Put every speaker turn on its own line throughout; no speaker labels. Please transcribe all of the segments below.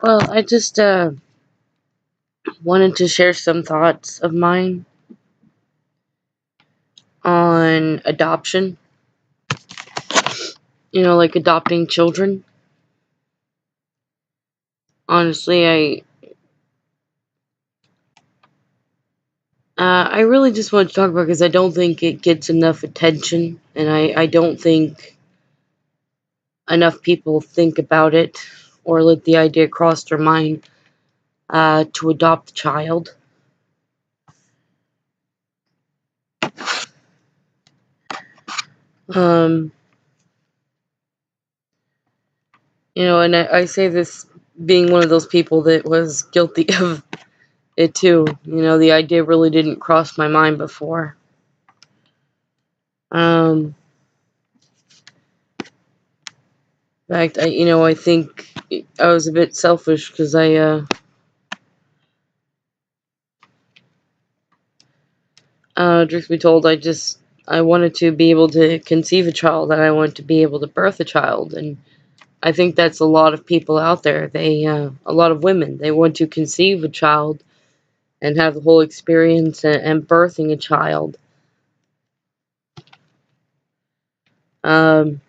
Well, I just wanted to share some thoughts of mine on adoption. Like adopting children. Honestly, I really just want to talk about because I don't think it gets enough attention, and I don't think enough people think about it or let the idea cross their mind to adopt a child. Um, and I say this being one of those people that was guilty of it too. The idea really didn't cross my mind before. In fact, I think I was a bit selfish because truth be told, I wanted to be able to conceive a child, and I wanted to be able to birth a child, and I think that's a lot of people out there. A lot of women, they want to conceive a child and have the whole experience and birthing a child. Um,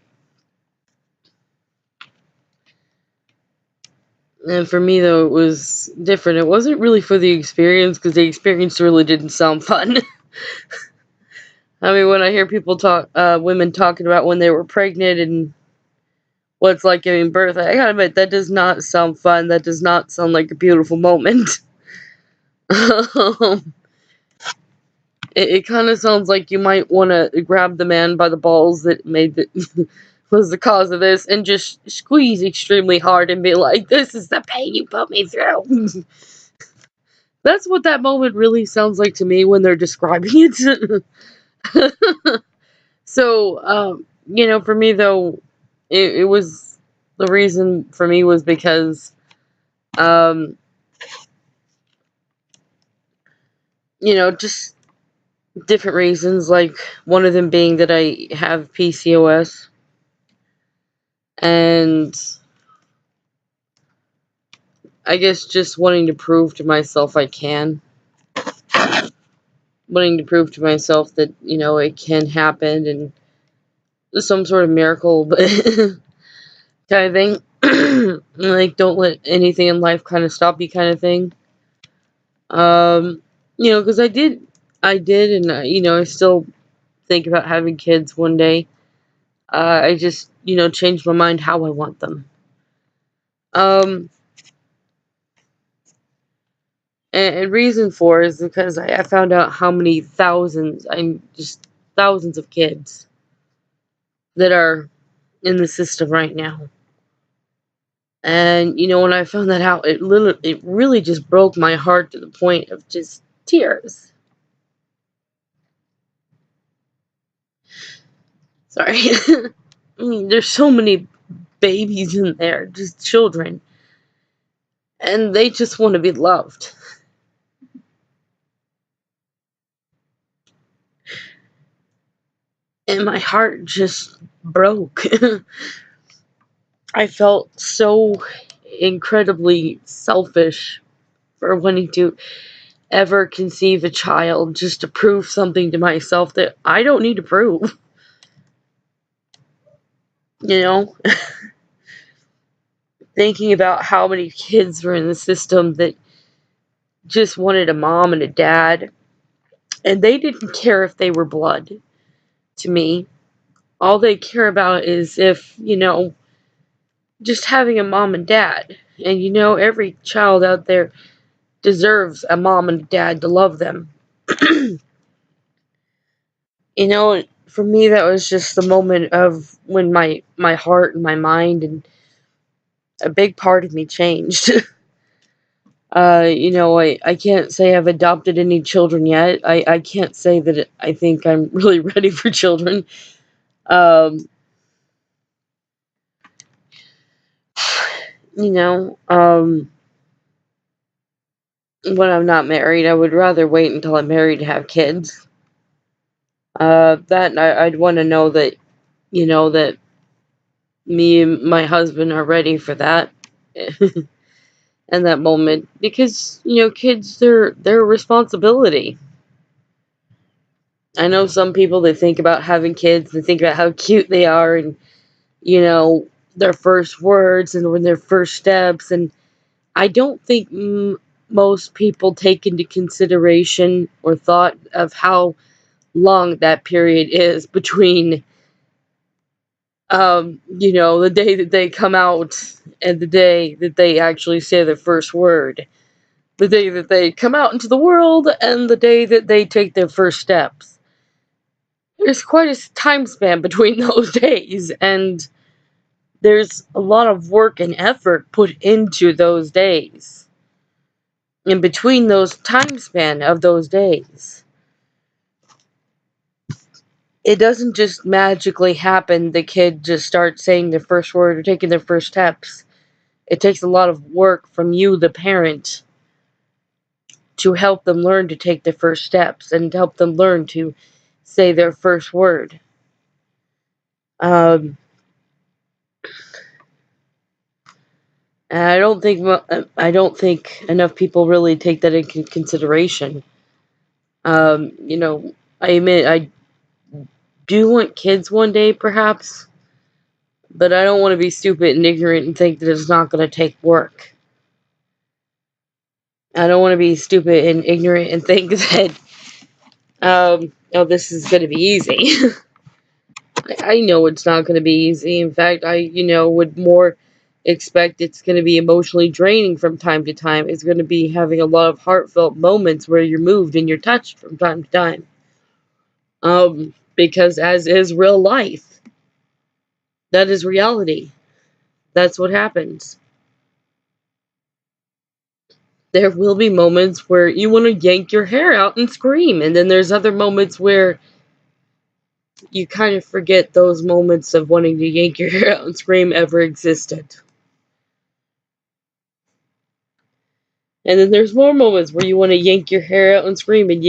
and for me, though, it was different. It wasn't really for the experience because the experience really didn't sound fun. I mean, when I hear people talk, women talking about when they were pregnant and what it's like giving birth, I gotta admit, that does not sound fun. That does not sound like a beautiful moment. um, it kind of sounds like you might want to grab the man by the balls that made the was the cause of this and just squeeze extremely hard and be like, "This is the pain you put me through." That's what that moment really sounds like to me when they're describing it. So, for me though, it was the reason for me was because, um, just different reasons. Like one of them being that I have PCOS, and I guess just wanting to prove to myself I can, wanting to prove to myself that it can happen and some sort of miracle, but kind of thing. Like don't let anything in life kind of stop you, kind of thing. Um, because I did, and I still think about having kids one day. I just changed my mind how I want them. Um, and reason for is because I found out how many thousands of kids that are in the system right now. And when I found that out, it really just broke my heart to the point of just tears. Sorry. I mean, there's so many babies in there, just children, and they just want to be loved. And my heart just broke. I felt so incredibly selfish for wanting to ever conceive a child just to prove something to myself that I don't need to prove. You know, thinking about how many kids were in the system that just wanted a mom and a dad, and they didn't care if they were blood to me. All they care about is if, just having a mom and dad. And every child out there deserves a mom and a dad to love them. For me, that was just the moment of when my heart and my mind and a big part of me changed. I can't say I've adopted any children yet. I can't say that I think I'm really ready for children. Um, you know, um, when I'm not married, I would rather wait until I'm married to have kids. I'd want to know that, that me and my husband are ready for that. in that moment, because kids, they're a responsibility. I know some people, they think about having kids, they think about how cute they are, and you know their first words and when their first steps, and I don't think most people take into consideration or thought of how long that period is between the day that they come out and the day that they actually say their first word, the day that they come out into the world and the day that they take their first steps. There's quite a time span between those days, and there's a lot of work and effort put into those days. In between those time span of those days, it doesn't just magically happen. The kid just starts saying their first word or taking their first steps. It takes a lot of work from you, the parent, to help them learn to take their first steps and help them learn to say their first word. Um, and I don't think enough people really take that into consideration. Um, you know, I admit I do want kids one day, perhaps, but I don't want to be stupid and ignorant and think that it's not going to take work. I don't want to be stupid and ignorant and think that oh, this is going to be easy. I know it's not going to be easy. In fact, I would more expect it's going to be emotionally draining from time to time. It's going to be having a lot of heartfelt moments where you're moved and you're touched from time to time. Because as is real life, that is reality. That's what happens. There will be moments where you want to yank your hair out and scream, and then there's other moments where you kind of forget those moments of wanting to yank your hair out and scream ever existed. And then there's more moments where you want to yank your hair out and scream, and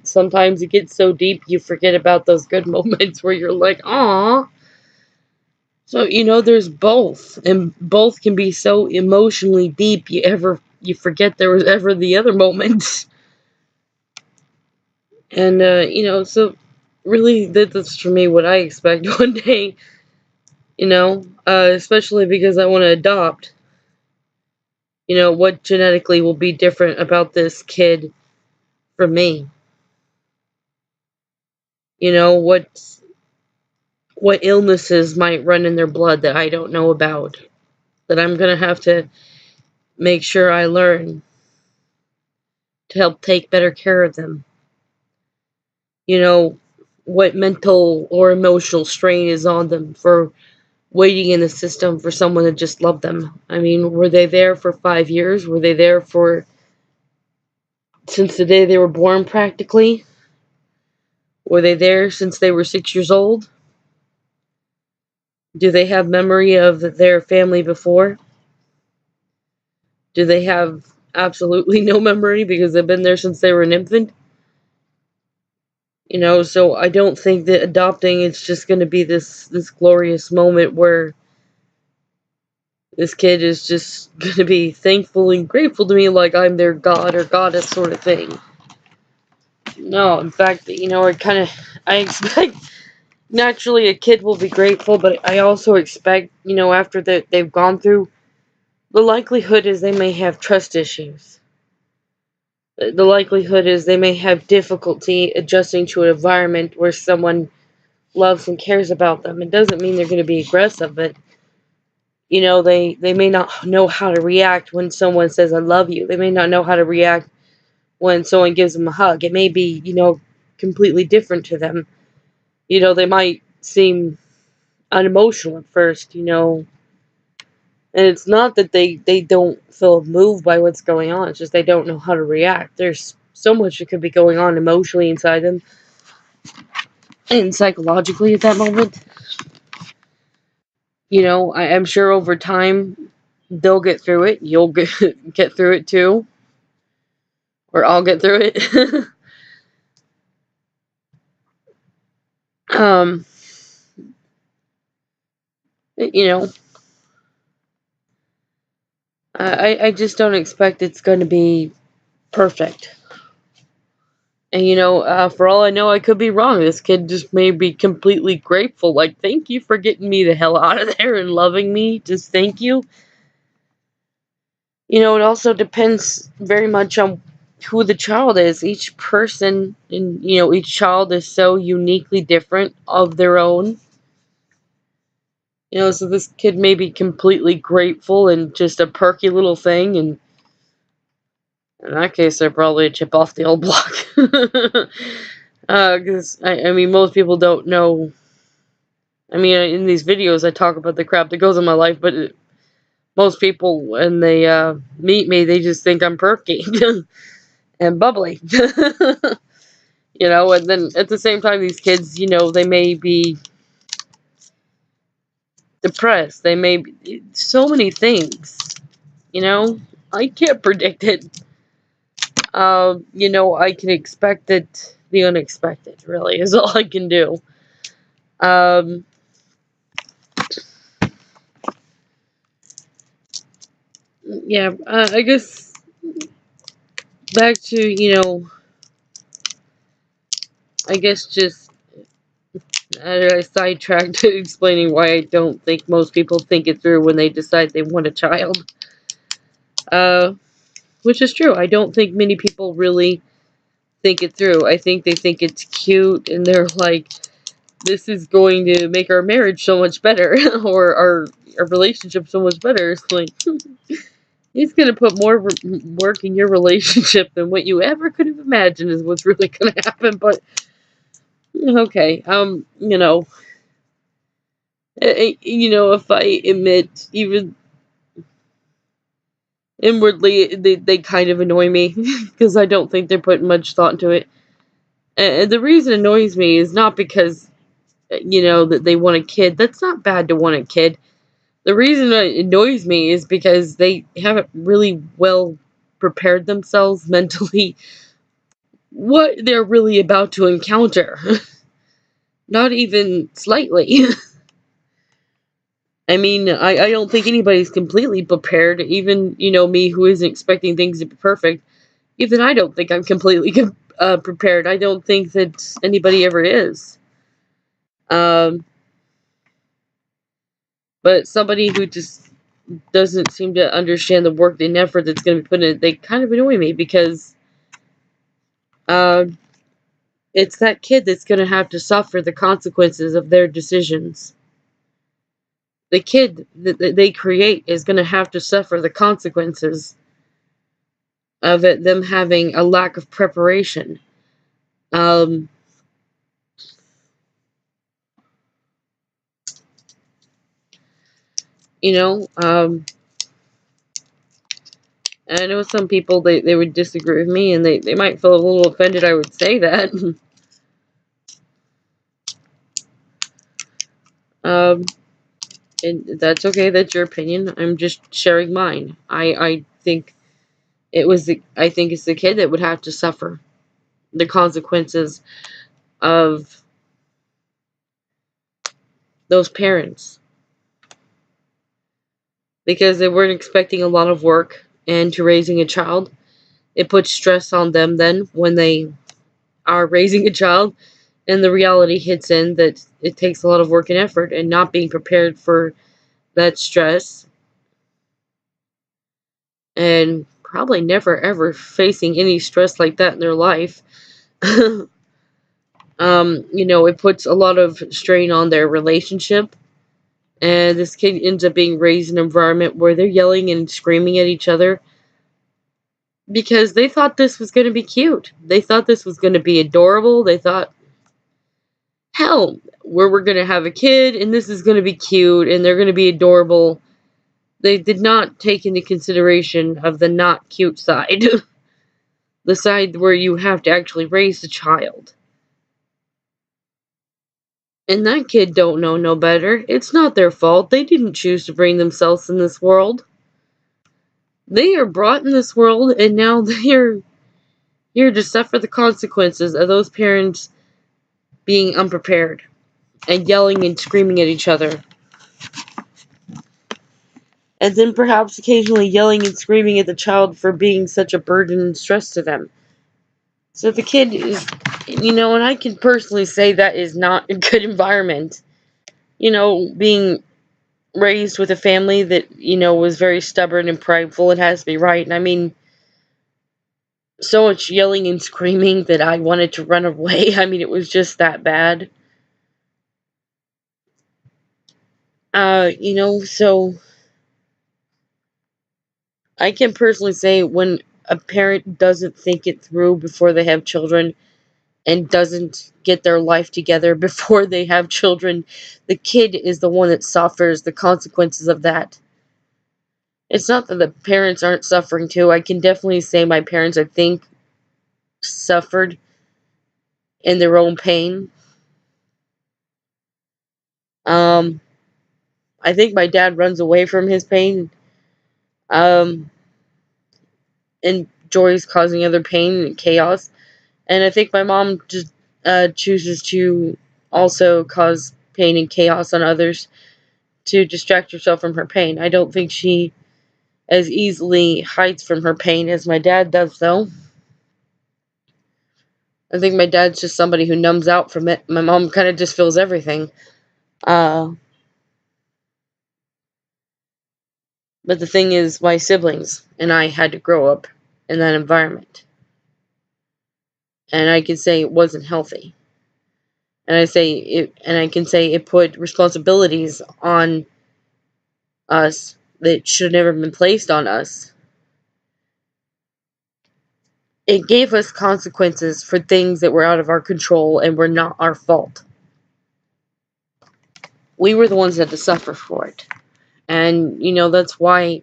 sometimes it gets so deep you forget about those good moments where you're like, "Aw." So there's both, and both can be so emotionally deep you forget there was ever the other moment. And so really that's for me what I expect one day. Especially because I want to adopt. What genetically will be different about this kid from me? What illnesses might run in their blood that I don't know about, that I'm gonna have to make sure I learn to help take better care of them. You know, what mental or emotional strain is on them for waiting in the system for someone to just love them. I mean, were they there for 5 years? Were they there for since the day they were born practically? Were they there since they were 6 years old? Do they have memory of their family before? Do they have absolutely no memory because they've been there since they were an infant? So I don't think that adopting it's just going to be this glorious moment where this kid is just going to be thankful and grateful to me like I'm their god or goddess sort of thing. No, in fact, I expect naturally a kid will be grateful, but I also expect, after that they've gone through, the likelihood is they may have trust issues. The likelihood is they may have difficulty adjusting to an environment where someone loves and cares about them. It doesn't mean they're going to be aggressive, but they may not know how to react when someone says I love you. They may not know how to react when someone gives them a hug. It may be, completely different to them. They might seem unemotional at first, and it's not that they don't feel moved by what's going on. It's just they don't know how to react. There's so much that could be going on emotionally inside them and psychologically at that moment. I'm sure over time they'll get through it. You'll get through it too, or I'll get through it. um, you know, I just don't expect it's going to be perfect. And for all I know, I could be wrong. This kid just may be completely grateful. Like, thank you for getting me the hell out of there and loving me. Just thank you. It also depends very much on who the child is. Each person and each child is so uniquely different of their own. So this kid may be completely grateful and just a perky little thing, and in that case, they're probably a chip off the old block. Because I mean, most people don't know. I mean, in these videos, I talk about the crap that goes in my life, but most people, when they meet me, they just think I'm perky and bubbly. And then at the same time, these kids, they may be depressed. They may be so many things. I can't predict it. I can expect it, the unexpected, really, is all I can do. Um, yeah, I guess back to, I guess just I sidetracked explaining why I don't think most people think it through when they decide they want a child. Uh, which is true. I don't think many people really think it through. I think they think it's cute and they're like, this is going to make our marriage so much better or our relationship so much better. It's like, he's going to put more work in your relationship than what you ever could have imagined is what's really going to happen. But, okay, if I admit, even inwardly, they kind of annoy me because I don't think they're putting much thought into it. And the reason it annoys me is not because, that they want a kid. That's not bad to want a kid. The reason it annoys me is because they haven't really well prepared themselves mentally what they're really about to encounter. Not even slightly. I mean, I don't think anybody's completely prepared. Even, me who isn't expecting things to be perfect, even I don't think I'm completely prepared. I don't think that anybody ever is. Um, but somebody who just doesn't seem to understand the work and effort that's going to be put in, they kind of annoy me because uh, it's that kid that's going to have to suffer the consequences of their decisions. The kid that they create is going to have to suffer the consequences of them having a lack of preparation. Um, you know, um, I know some people, they would disagree with me and they might feel a little offended I would say that. um, and that's okay, that's your opinion. I'm just sharing mine. I think I think it's the kid that would have to suffer the consequences of those parents because they weren't expecting a lot of work into raising a child. It puts stress on them then when they are raising a child, and the reality hits in that it takes a lot of work and effort, and not being prepared for that stress, and probably never ever facing any stress like that in their life. It puts a lot of strain on their relationship. And this kid ends up being raised in an environment where they're yelling and screaming at each other because they thought this was going to be cute. They thought this was going to be adorable. They thought, hell, we're going to have a kid and this is going to be cute and they're going to be adorable. They did not take into consideration of the not cute side, the side where you have to actually raise the child. And that kid don't know no better. It's not their fault. They didn't choose to bring themselves in this world. They are brought in this world and now they're here to suffer the consequences of those parents being unprepared and yelling and screaming at each other. and then perhaps occasionally yelling and screaming at the child for being such a burden and stress to them. So the kid is, and I can personally say that is not a good environment. Being raised with a family that, was very stubborn and prideful and has to be right. And I mean, so much yelling and screaming that I wanted to run away. I mean, it was just that bad. So I can personally say when a parent doesn't think it through before they have children and doesn't get their life together before they have children, the kid is the one that suffers the consequences of that. It's not that the parents aren't suffering too. I can definitely say my parents, I think, suffered in their own pain. Um, I think my dad runs away from his pain, um, and enjoys causing other pain and chaos. And I think my mom just chooses to also cause pain and chaos on others to distract herself from her pain. I don't think she as easily hides from her pain as my dad does, though. I think my dad's just somebody who numbs out from it. My mom kind of just feels everything. Uh, but the thing is, my siblings and I had to grow up in that environment. And I can say it wasn't healthy. And I can say it put responsibilities on us that should have never been placed on us. It gave us consequences for things that were out of our control and were not our fault. We were the ones that had to suffer for it. And, that's why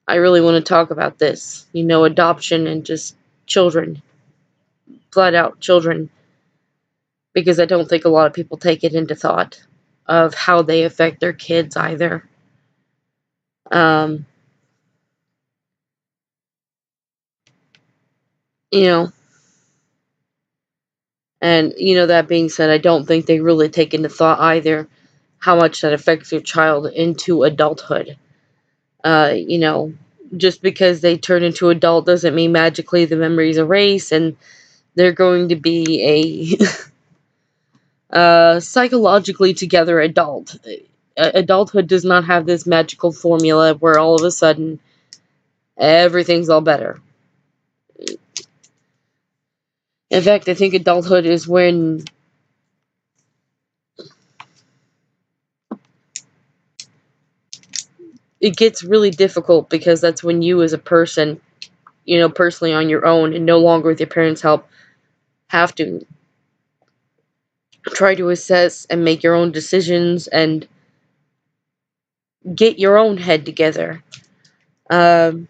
I really want to talk about this. Adoption and just children, flat out children, because I don't think a lot of people take it into thought of how they affect their kids either. Um, you know, and, that being said, I don't think they really take into thought either how much that affects your child into adulthood. Uh, you know, just because they turn into adult doesn't mean magically the memories erase and they're going to be a psychologically together adult. Adulthood does not have this magical formula where all of a sudden everything's all better. In fact, I think adulthood is when it gets really difficult because that's when you as a person, personally on your own and no longer with your parents' help, have to try to assess and make your own decisions and get your own head together. Um,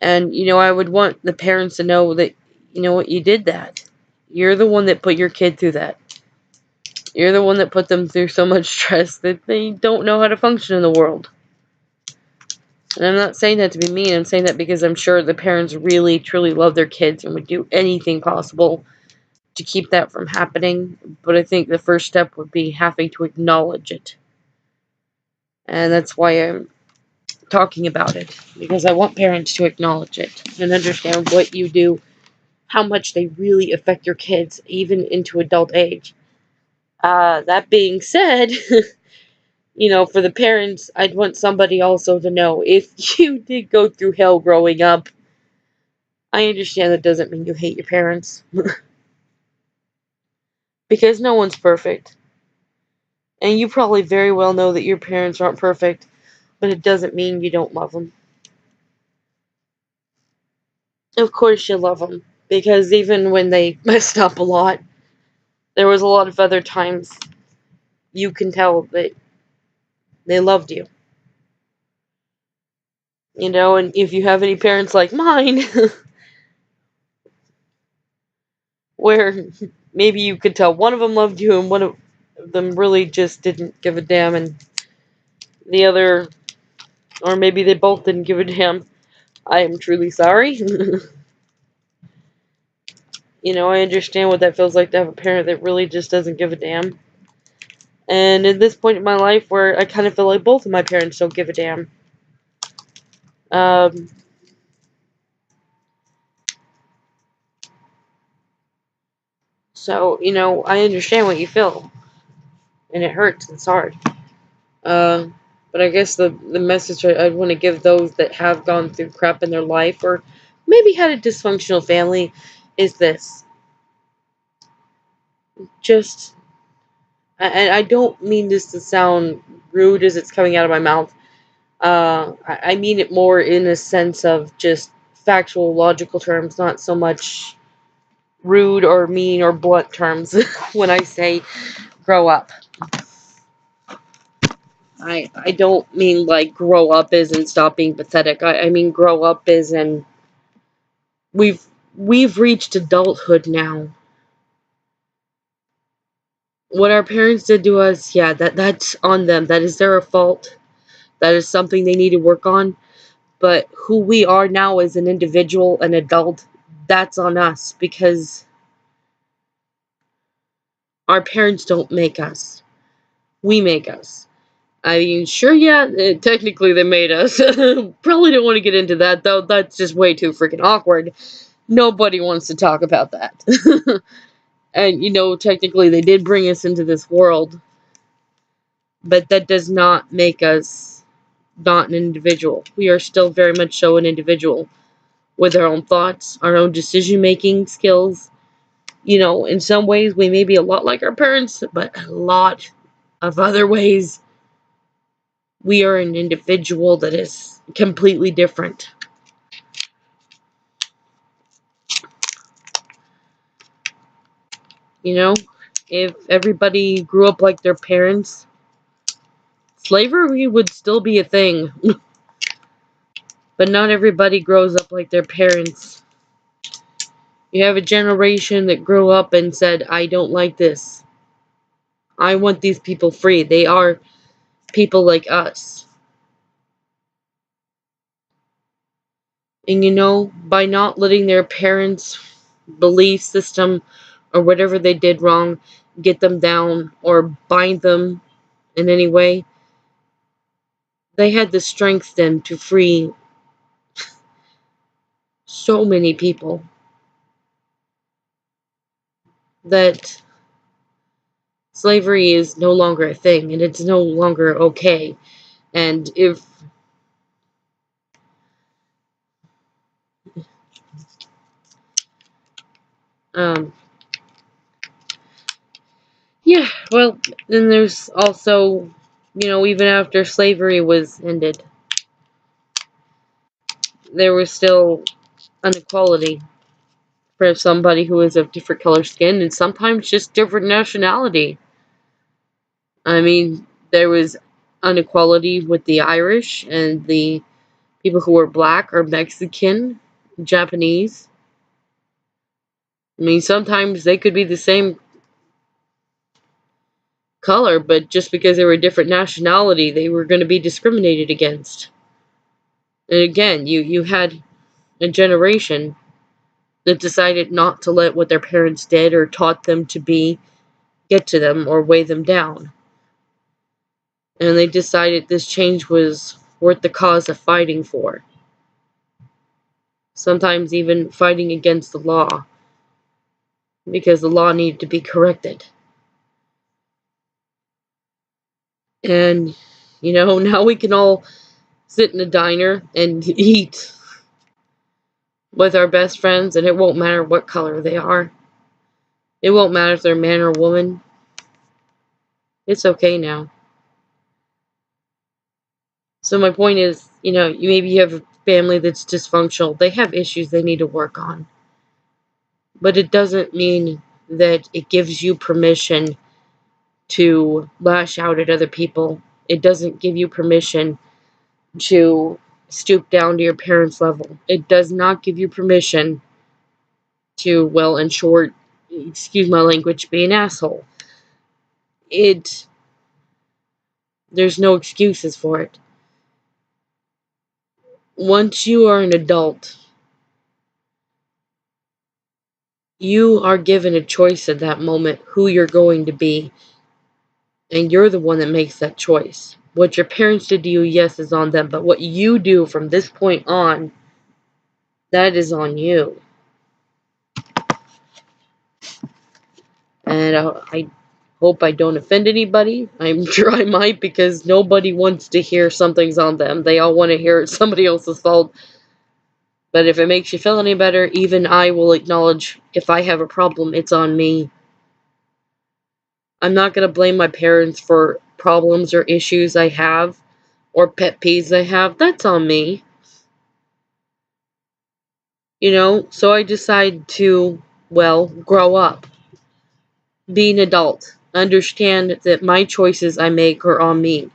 and, I would want the parents to know that, what, you did that. You're the one that put your kid through that. You're the one that put them through so much stress that they don't know how to function in the world. And I'm not saying that to be mean. I'm saying that because I'm sure the parents really, truly love their kids and would do anything possible to keep that from happening. But I think the first step would be having to acknowledge it. And that's why I'm talking about it. Because I want parents to acknowledge it and understand what you do, how much they really affect your kids, even into adult age. That being said, for the parents, I'd want somebody also to know if you did go through hell growing up, I understand that doesn't mean you hate your parents. Because no one's perfect. And you probably very well know that your parents aren't perfect, but it doesn't mean you don't love them. Of course you love them, because even when they messed up a lot, there was a lot of other times you can tell that they loved you. And if you have any parents like mine, where maybe you could tell one of them loved you and one of them really just didn't give a damn, and the other, or maybe they both didn't give a damn, I am truly sorry. I understand what that feels like to have a parent that really just doesn't give a damn. And at this point in my life where I kind of feel like both of my parents don't give a damn. Um, so, I understand what you feel. And it hurts. It's hard. Uh, but I guess the message I'd want to give those that have gone through crap in their life or maybe had a dysfunctional family is this. Just, and I don't mean this to sound rude as it's coming out of my mouth. I mean it more in a sense of just factual, logical terms, not so much rude or mean or blunt terms when I say grow up. I don't mean like grow up as in stop being pathetic. I mean grow up as in we've we've reached adulthood now. What our parents did to us, yeah, that's on them. That is their fault. That is something they need to work on. But who we are now as an individual, an adult, that's on us because our parents don't make us. We make us. I mean, sure, yeah, technically they made us. Probably don't want to get into that, though. That's just way too freaking awkward. Nobody wants to talk about that. And, technically they did bring us into this world, but that does not make us not an individual. We are still very much so an individual with our own thoughts, our own decision making skills. In some ways we may be a lot like our parents, but a lot of other ways we are an individual that is completely different. You know, if everybody grew up like their parents, slavery would still be a thing. But not everybody grows up like their parents. You have a generation that grew up and said, I don't like this. I want these people free. They are people like us. And by not letting their parents' belief system or whatever they did wrong get them down or bind them in any way, they had the strength then to free so many people that slavery is no longer a thing and it's no longer okay. And if um yeah, well, then there's also, even after slavery was ended, there was still inequality for somebody who is of different color skin and sometimes just different nationality. I mean, there was inequality with the Irish and the people who were black or Mexican, Japanese. I mean, sometimes they could be the same color, but just because they were a different nationality, they were going to be discriminated against. And again, you had a generation that decided not to let what their parents did or taught them to be get to them or weigh them down. And they decided this change was worth the cause of fighting for. Sometimes even fighting against the law, because the law needed to be corrected. And, now we can all sit in a diner and eat with our best friends, and it won't matter what color they are. It won't matter if they're man or woman. It's okay now. So my point is, you maybe have a family that's dysfunctional. They have issues they need to work on. But it doesn't mean that it gives you permission to lash out at other people. It doesn't give you permission to stoop down to your parents' level. It does not give you permission to, well, in short, excuse my language, be an asshole. It There's no excuses for it. Once you are an adult, you are given a choice at that moment who you're going to be. And you're the one that makes that choice. What your parents did to you, yes, is on them. But what you do from this point on, that is on you. And I hope I don't offend anybody. I'm sure I might, because nobody wants to hear something's on them. They all want to hear it's somebody else's fault. But if it makes you feel any better, even I will acknowledge if I have a problem, it's on me. I'm not going to blame my parents for problems or issues I have or pet peeves I have. That's on me. So I decide to, well, grow up, be an adult, understand that my choices I make are on me.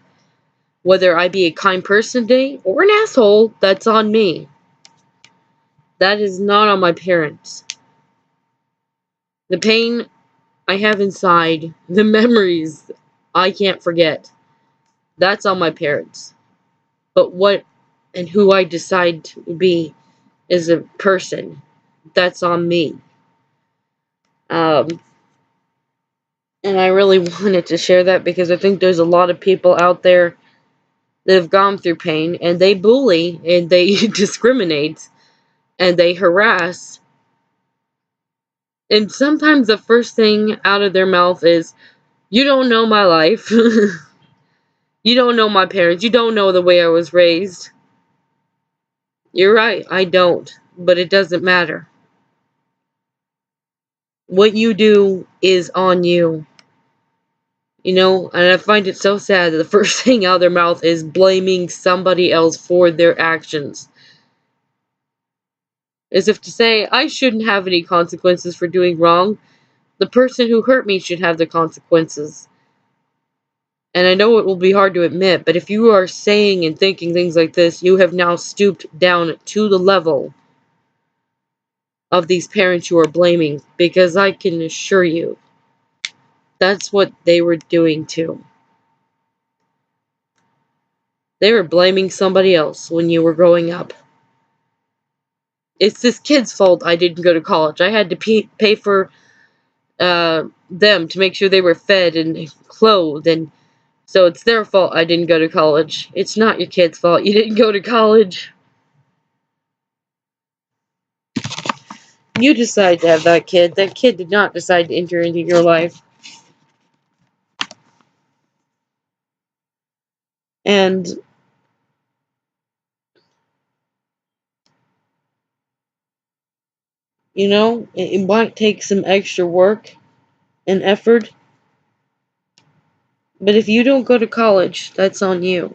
Whether I be a kind person today or an asshole, that's on me. That is not on my parents. The pain I have inside, the memories I can't forget, that's on my parents. But what and who I decide to be as a person, that's on me. Um, and I really wanted to share that because I think there's a lot of people out there that have gone through pain and they bully and they discriminate and they harass. And sometimes the first thing out of their mouth is, "You don't know my life." "You don't know my parents. You don't know the way I was raised." You're right, I don't. But it doesn't matter. What you do is on you. And I find it so sad that the first thing out of their mouth is blaming somebody else for their actions. As if to say, I shouldn't have any consequences for doing wrong. The person who hurt me should have the consequences. And I know it will be hard to admit, but if you are saying and thinking things like this, you have now stooped down to the level of these parents you are blaming, because I can assure you, that's what they were doing too. They were blaming somebody else when you were growing up. It's this kid's fault I didn't go to college. I had to pay for them to make sure they were fed and clothed, and so it's their fault I didn't go to college. It's not your kid's fault you didn't go to college. You decide to have that kid. That kid did not decide to enter into your life. And, it might take some extra work and effort, but if you don't go to college, that's on you.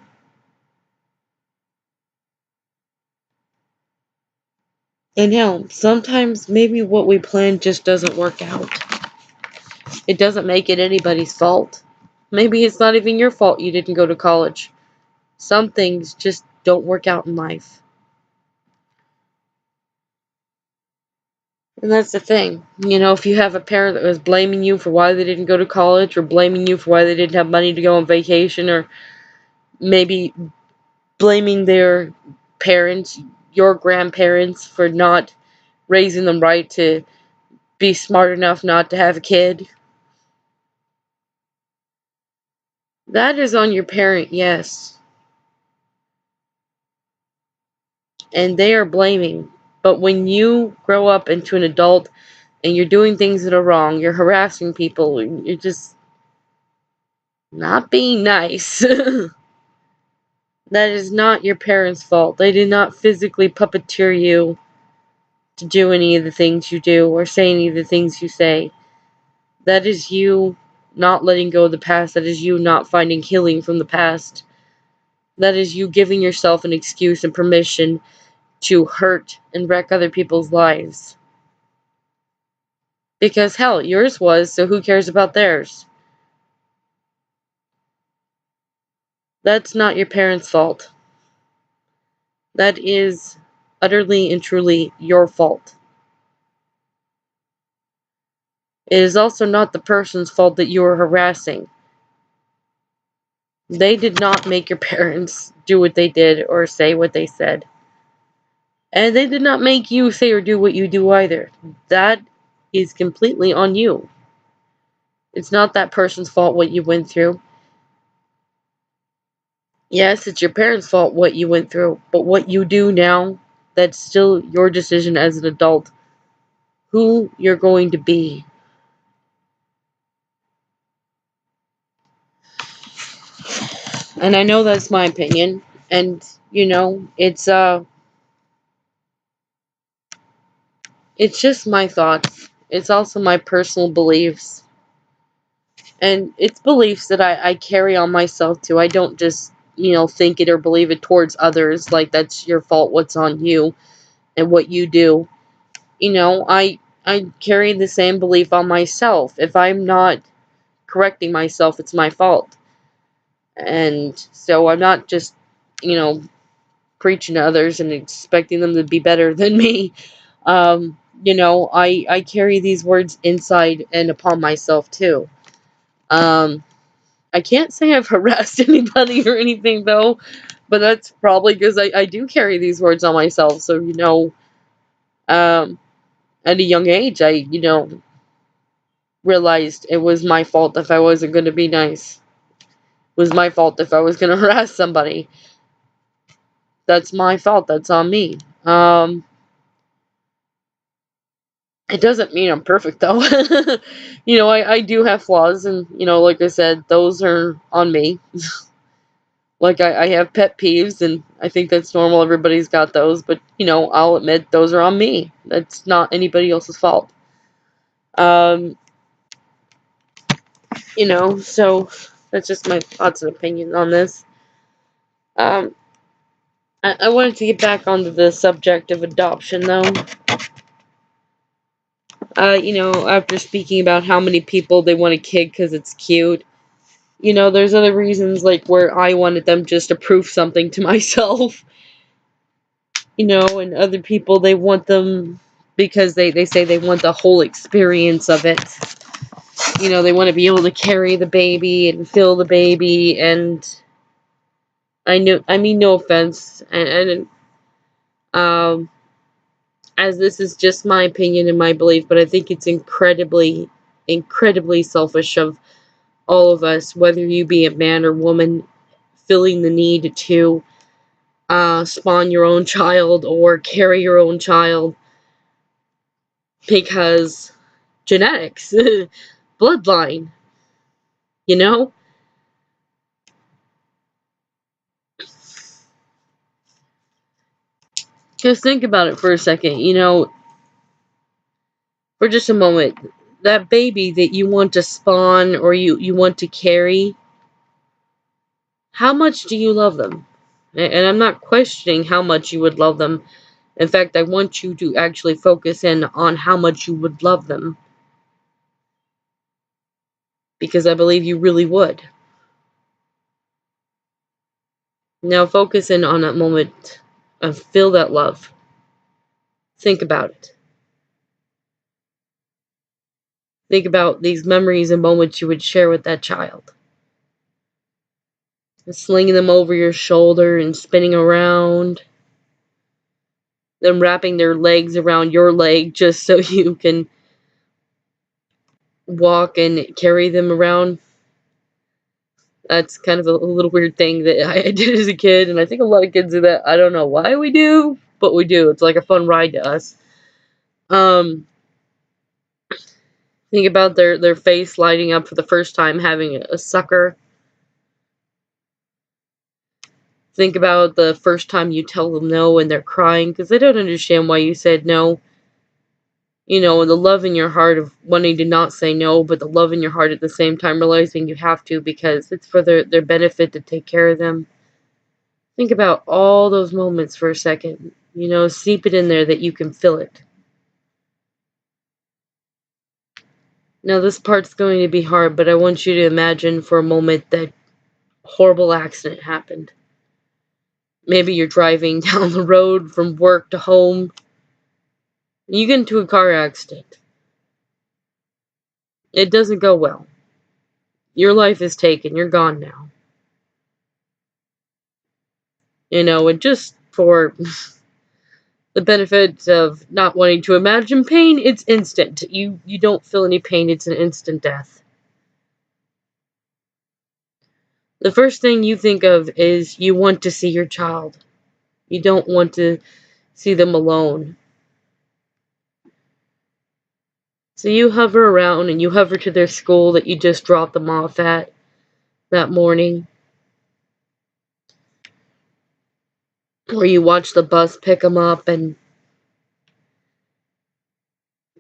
And hell, sometimes maybe what we planned just doesn't work out. It doesn't make it anybody's fault. Maybe it's not even your fault you didn't go to college. Some things just don't work out in life. And that's the thing. If you have a parent that was blaming you for why they didn't go to college, or blaming you for why they didn't have money to go on vacation, or maybe blaming their parents, your grandparents, for not raising them right to be smart enough not to have a kid, that is on your parent, yes. And they are blaming. But when you grow up into an adult and you're doing things that are wrong, you're harassing people, you're just not being nice. That is not your parents' fault. They did not physically puppeteer you to do any of the things you do or say any of the things you say. That is you not letting go of the past. That is you not finding healing from the past. That is you giving yourself an excuse and permission to hurt and wreck other people's lives. Because hell, yours was, so who cares about theirs? That's not your parents' fault. That is utterly and truly your fault. It is also not the person's fault that you are harassing. They did not make your parents do what they did or say what they said. And they did not make you say or do what you do either. That is completely on you. It's not that person's fault what you went through. Yes, it's your parents' fault what you went through, but what you do now, that's still your decision as an adult. Who you're going to be. And I know that's my opinion. And, it's just my thoughts. It's also my personal beliefs. And it's beliefs that I carry on myself too. I don't just, think it or believe it towards others, like that's your fault, what's on you and what you do. I carry the same belief on myself. If I'm not correcting myself, it's my fault. And so I'm not just, you know, preaching to others and expecting them to be better than me. I carry these words inside and upon myself too. Um, I can't say I've harassed anybody or anything though, but that's probably because I do carry these words on myself. So, at a young age, I, realized it was my fault if I wasn't going to be nice. It was my fault if I was going to harass somebody. That's my fault. That's on me. It doesn't mean I'm perfect though. I do have flaws, and like I said, those are on me. Like I have pet peeves, and I think that's normal. Everybody's got those, but I'll admit those are on me. That's not anybody else's fault. Um, so that's just my thoughts and opinions on this. Um, I wanted to get back onto the subject of adoption, though. After speaking about how many people they want a kid because it's cute, there's other reasons, like where I wanted them just to prove something to myself, and other people, they want them because they say they want the whole experience of it. They want to be able to carry the baby and feel the baby, and I mean, no offense, and um, as this is just my opinion and my belief, but I think it's incredibly, incredibly selfish of all of us, whether you be a man or woman, feeling the need to spawn your own child or carry your own child because genetics, bloodline, you know? Just think about it for a second, for just a moment. That baby that you want to spawn or you want to carry, how much do you love them? And I'm not questioning how much you would love them. In fact, I want you to actually focus in on how much you would love them, because I believe you really would. Now focus in on that moment and feel that love. Think about it. Think about these memories and moments you would share with that child. Slinging them over your shoulder and spinning around. Them wrapping their legs around your leg just so you can walk and carry them around. That's kind of a little weird thing that I did as a kid, and I think a lot of kids do that. I don't know why we do, but we do. It's like a fun ride to us. Um, think about their face lighting up for the first time having a sucker. Think about the first time you tell them no and they're crying because they don't understand why you said no. And the love in your heart of wanting to not say no, but the love in your heart at the same time realizing you have to because it's for their benefit to take care of them. Think about all those moments for a second. Seep it in there that you can feel it. Now, this part's going to be hard, but I want you to imagine for a moment that horrible accident happened. Maybe you're driving down the road from work to home. You get into a car accident. It doesn't go well. Your life is taken. You're gone now. And just for the benefit of not wanting to imagine pain, it's instant. You don't feel any pain. It's an instant death. the first thing you think of is you want to see your child. You don't want to see them alone. So you hover around and you hover to their school that you just dropped them off at that morning. Or you watch the bus pick them up and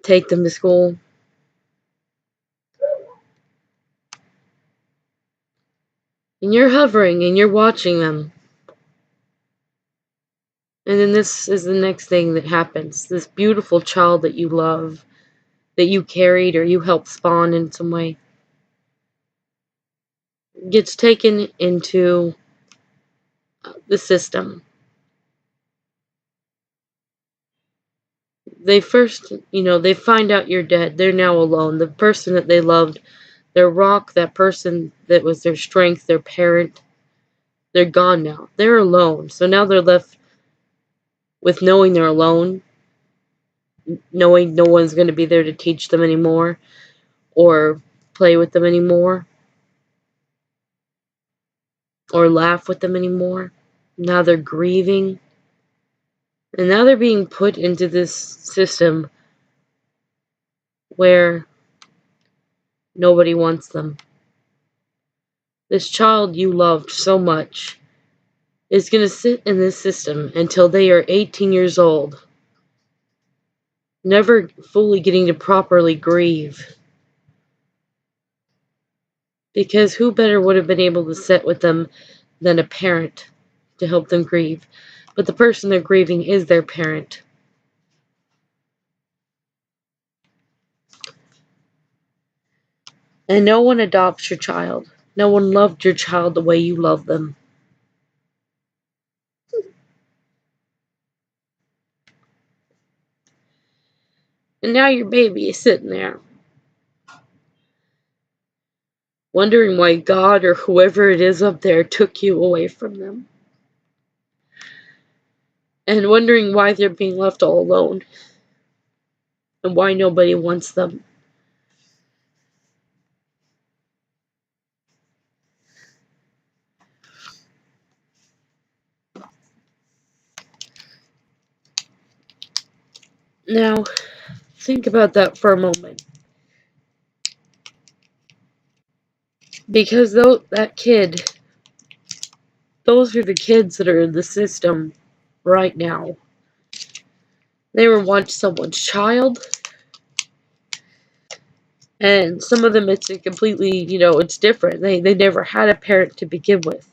take them to school. And you're hovering and you're watching them. And then this is the next thing that happens. This beautiful child that you love, that you carried or you helped spawn in some way, gets taken into the system. They first, they find out you're dead. They're now alone. The person that they loved, their rock, that person that was their strength, their parent, they're gone now. They're alone. So now they're left with knowing they're alone, knowing no one's going to be there to teach them anymore or play with them anymore or laugh with them anymore. Now they're grieving. And now they're being put into this system where nobody wants them. This child you loved so much is going to sit in this system until they are 18 years old, never fully getting to properly grieve. Because who better would have been able to sit with them than a parent to help them grieve? But the person they're grieving is their parent. And no one adopts your child. No one loved your child the way you love them. And now your baby is sitting there, wondering why God or whoever it is up there took you away from them. And wondering why they're being left all alone. And why nobody wants them. Now, think about that for a moment. Because that kid, those are the kids that are in the system right now. They were once someone's child. And some of them it's a completely, it's different. They never had a parent to begin with.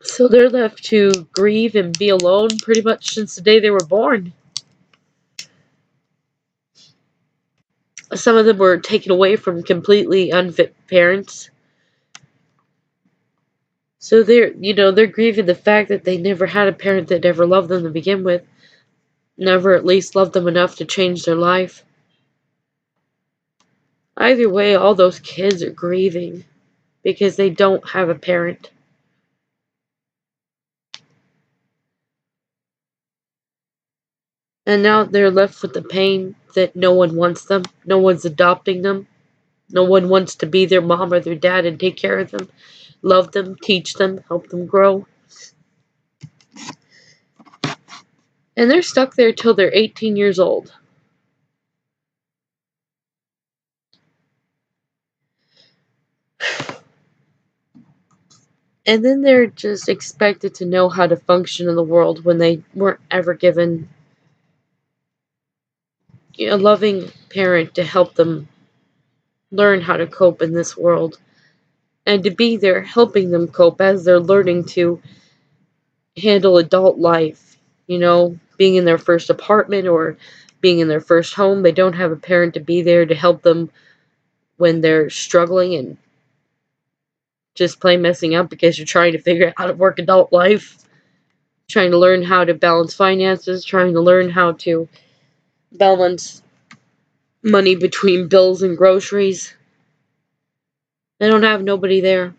So they're left to grieve and be alone pretty much since the day they were born. Some of them were taken away from completely unfit parents. So they're grieving the fact that they never had a parent that ever loved them to begin with. Never at least loved them enough to change their life. Either way, all those kids are grieving because they don't have a parent. And now they're left with the pain that no one wants them. No one's adopting them. No one wants to be their mom or their dad and take care of them, love them, teach them, help them grow. And they're stuck there till they're 18 years old. And then they're just expected to know how to function in the world when they weren't ever given a loving parent to help them learn how to cope in this world. And to be there helping them cope as they're learning to handle adult life. Being in their first apartment or being in their first home. They don't have a parent to be there to help them when they're struggling and just plain messing up because you're trying to figure out how to work adult life. Trying to learn how to balance finances. Trying to learn how to balance money between bills and groceries. They don't have nobody there.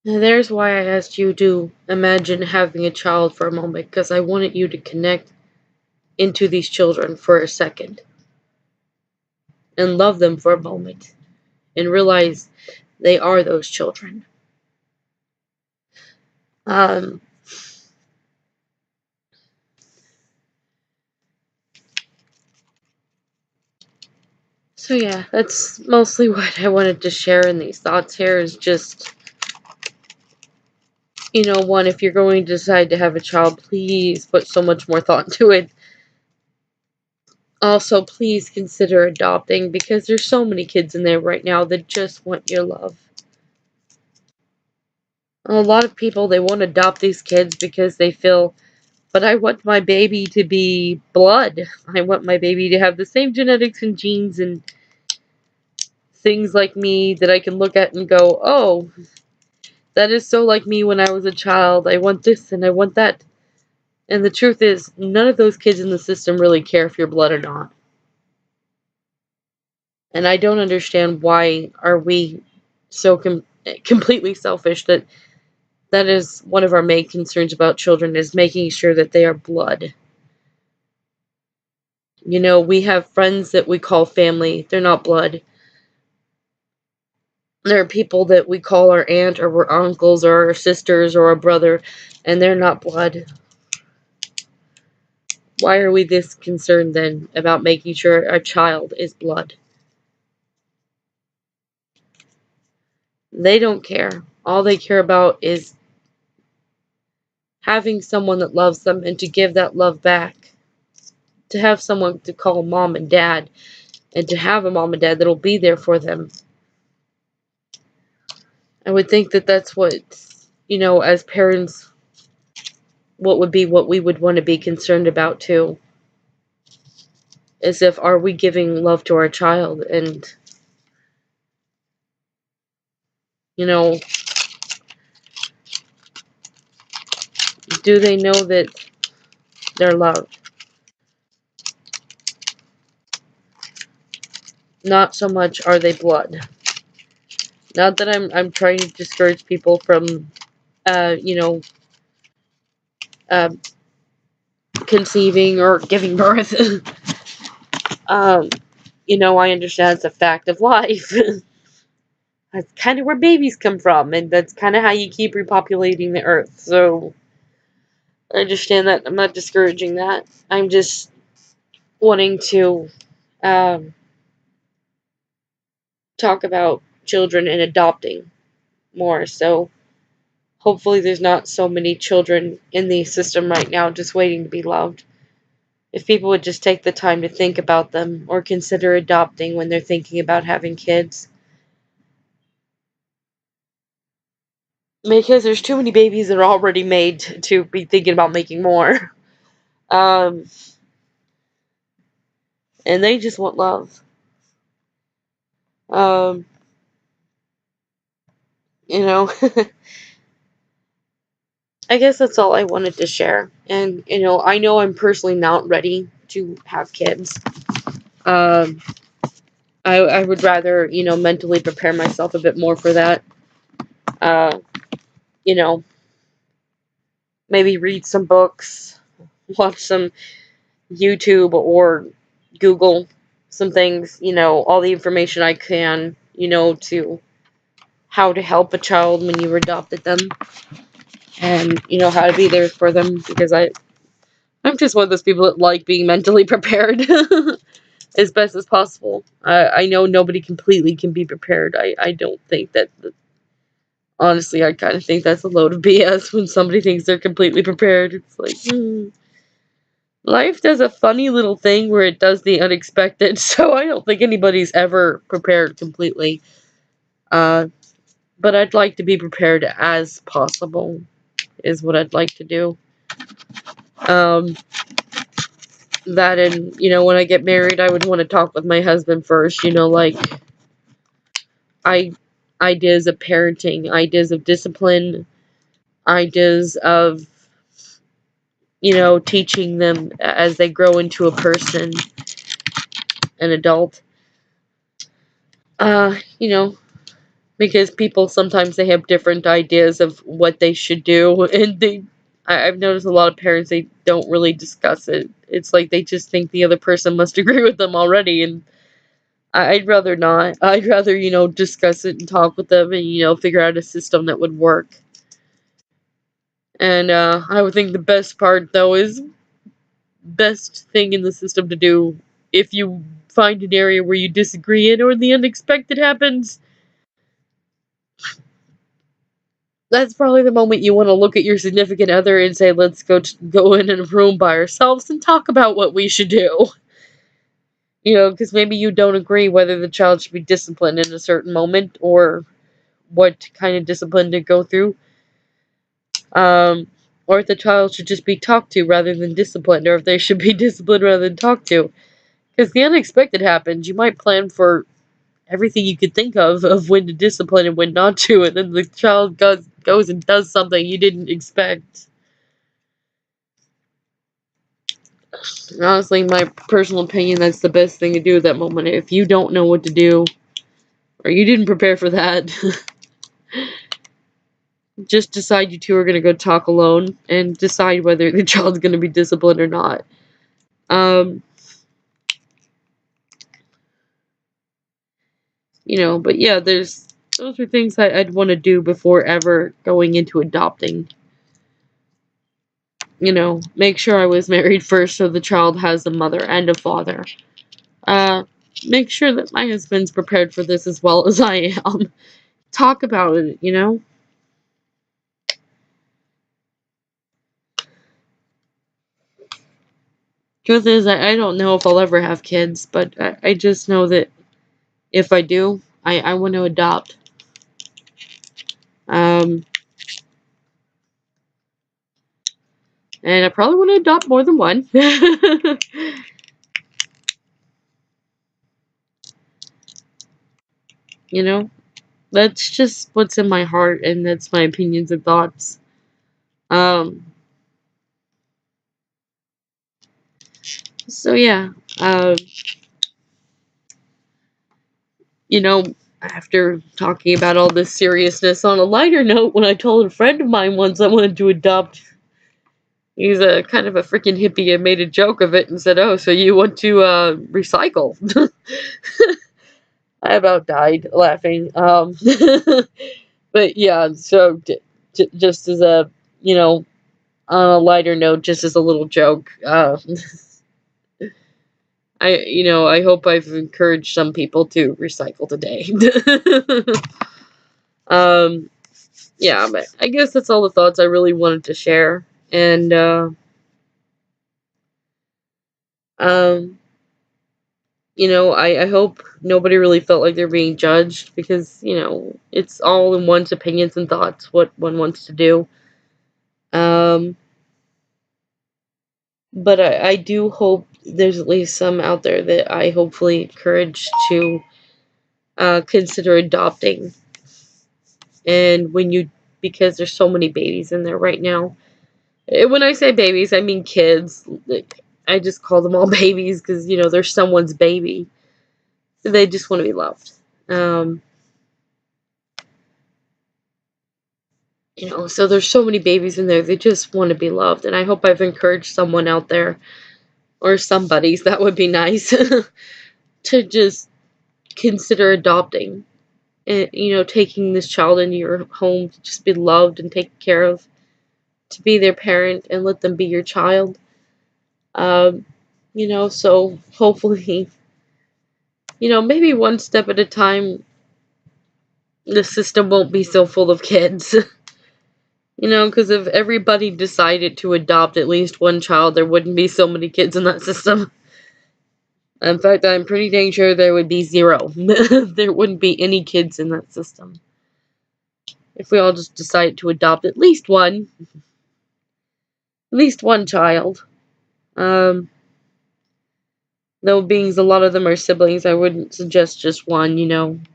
And there's why I asked you to imagine having a child for a moment, because I wanted you to connect into these children for a second and love them for a moment and realize they are those children. Um, so yeah, that's mostly what I wanted to share in these thoughts here is just, one, if you're going to decide to have a child, please put so much more thought into it. Also, please consider adopting because there's so many kids in there right now that just want your love. A lot of people, they won't adopt these kids because they feel, but I want my baby to be blood. I want my baby to have the same genetics and genes and things like me that I can look at and go, oh, that is so like me when I was a child. I want this and I want that. And the truth is, none of those kids in the system really care if you're blood or not. And I don't understand why are we so completely selfish that that is one of our main concerns about children is making sure that they are blood. We have friends that we call family. They're not blood. There are people that we call our aunt or our uncles or our sisters or our brother, and they're not blood. Why are we this concerned then about making sure our child is blood? They don't care. All they care about is having someone that loves them and to give that love back. To have someone to call mom and dad, and to have a mom and dad that'll be there for them. I would think that that's what, as parents, what we would want to be concerned about too. Is if are we giving love to our child and, do they know that they're loved? Not so much are they blood. Not that I'm trying to discourage people from, uh, you know, uh, conceiving or giving birth. um, I understand it's a fact of life. That's kind of where babies come from, and that's kind of how you keep repopulating the earth. So I understand that. I'm not discouraging that. I'm just wanting to um, talk about children and adopting more. So hopefully there's not so many children in the system right now just waiting to be loved. If people would just take the time to think about them or consider adopting when they're thinking about having kids. Because there's too many babies that are already made to be thinking about making more. Um, and they just want love. Um, you know, I guess that's all I wanted to share. And, I know I'm personally not ready to have kids. Um, I would rather, mentally prepare myself a bit more for that. Uh, you know, maybe read some books, watch some YouTube or Google some things, all the information I can, to how to help a child when you adopted them and, how to be there for them because I'm just one of those people that like being mentally prepared as best as possible. I know nobody completely can be prepared. I don't think that, honestly, I kind of think that's a load of BS when somebody thinks they're completely prepared. It's like, life does a funny little thing where it does the unexpected, so I don't think anybody's ever prepared completely. But I'd like to be prepared as possible, is what I'd like to do. Um, that and, when I get married, I would want to talk with my husband first, like, I ideas of parenting, ideas of discipline, ideas of, teaching them as they grow into a person, an adult. Uh, you know, because people sometimes they have different ideas of what they should do, and I've noticed a lot of parents, they don't really discuss it. It's like they just think the other person must agree with them already, and I'd rather not. I'd rather, discuss it and talk with them and, figure out a system that would work. And I would think the best part, though, is best thing in the system to do if you find an area where you disagree in or the unexpected happens. That's probably the moment you want to look at your significant other and say, let's go in a room by ourselves and talk about what we should do. Because maybe you don't agree whether the child should be disciplined in a certain moment or what kind of discipline to go through. Or if the child should just be talked to rather than disciplined, or if they should be disciplined rather than talked to. Because the unexpected happens. You might plan for everything you could think of when to discipline and when not to, and then the child goes and does something you didn't expect. Honestly, my personal opinion, that's the best thing to do at that moment. If you don't know what to do, or you didn't prepare for that, just decide you two are going to go talk alone and decide whether the child's going to be disciplined or not. But yeah, those are things I'd want to do before ever going into adopting. Make sure I was married first so the child has a mother and a father. Make sure that my husband's prepared for this as well as I am. Talk about it, Truth is, I don't know if I'll ever have kids, but I just know that if I do, I want to adopt. And I probably want to adopt more than one. That's just what's in my heart, and that's my opinions and thoughts. So yeah, after talking about all this seriousness, on a lighter note, when I told a friend of mine once I wanted to adopt, he's a kind of a freaking hippie and made a joke of it and said, "Oh, so you want to recycle?" I about died laughing. But yeah, so just as a, on a lighter note, just as a little joke, I hope I've encouraged some people to recycle today. Yeah, but I guess that's all the thoughts I really wanted to share. And, um, I hope nobody really felt like they're being judged because, it's all in one's opinions and thoughts, what one wants to do. But I do hope there's at least some out there that I hopefully encourage to consider adopting. And because there's so many babies in there right now. When I say babies, I mean kids. I just call them all babies because, they're someone's baby. They just want to be loved. So there's so many babies in there. They just want to be loved. And I hope I've encouraged someone out there, or somebody's, that would be nice, to just consider adopting. And, taking this child into your home to just be loved and taken care of. To be their parent and let them be your child. So hopefully, maybe one step at a time, the system won't be so full of kids. Because if everybody decided to adopt at least one child, there wouldn't be so many kids in that system. In fact, I'm pretty dang sure there would be zero. There wouldn't be any kids in that system. If we all just decided to adopt at least one child. Though being a lot of them are siblings, I wouldn't suggest just one,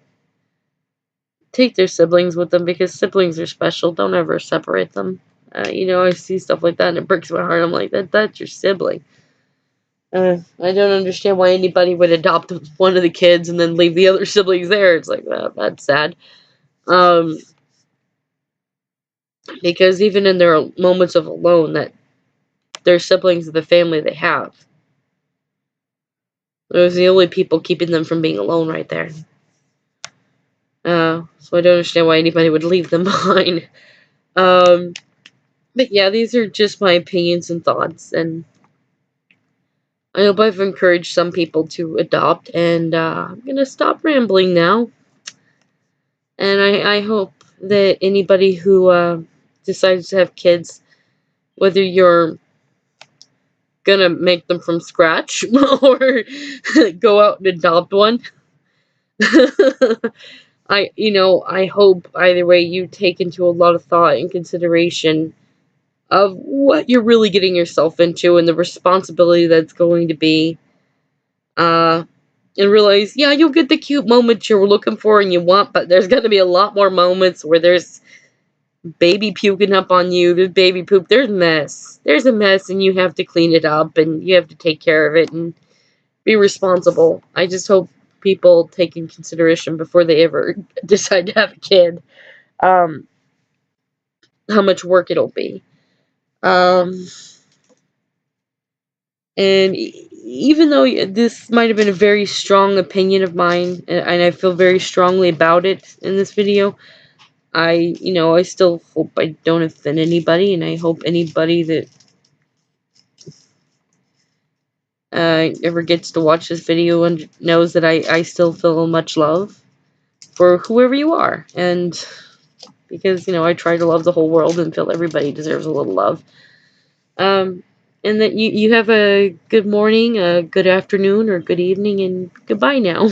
Take their siblings with them because siblings are special. Don't ever separate them. I see stuff like that and it breaks my heart. I'm like, that's your sibling. I don't understand why anybody would adopt one of the kids and then leave the other siblings there. It's like, that's sad. because even in their moments of alone, that their siblings of the family they have, those are the only people keeping them from being alone right there. So I don't understand why anybody would leave them behind. But yeah, these are just my opinions and thoughts, and I hope I've encouraged some people to adopt, and I'm gonna stop rambling now. And I hope that anybody who decides to have kids, whether you're gonna make them from scratch or go out and adopt one, I hope either way you take into a lot of thought and consideration of what you're really getting yourself into and the responsibility that's going to be. Uh, and realize, yeah, you'll get the cute moments you're looking for and you want, but there's going to be a lot more moments where there's baby puking up on you, there's baby poop, there's mess. There's a mess, and you have to clean it up, and you have to take care of it and be responsible. I just hope people take in consideration before they ever decide to have a kid, um, how much work it'll be. Um, and even though this might have been a very strong opinion of mine, and I feel very strongly about it in this video, I still hope I don't offend anybody, and I hope anybody that ever gets to watch this video and knows that I still feel much love for whoever you are, and because, I try to love the whole world and feel everybody deserves a little love. Um, and that you have a good morning, a good afternoon, or good evening, and goodbye now.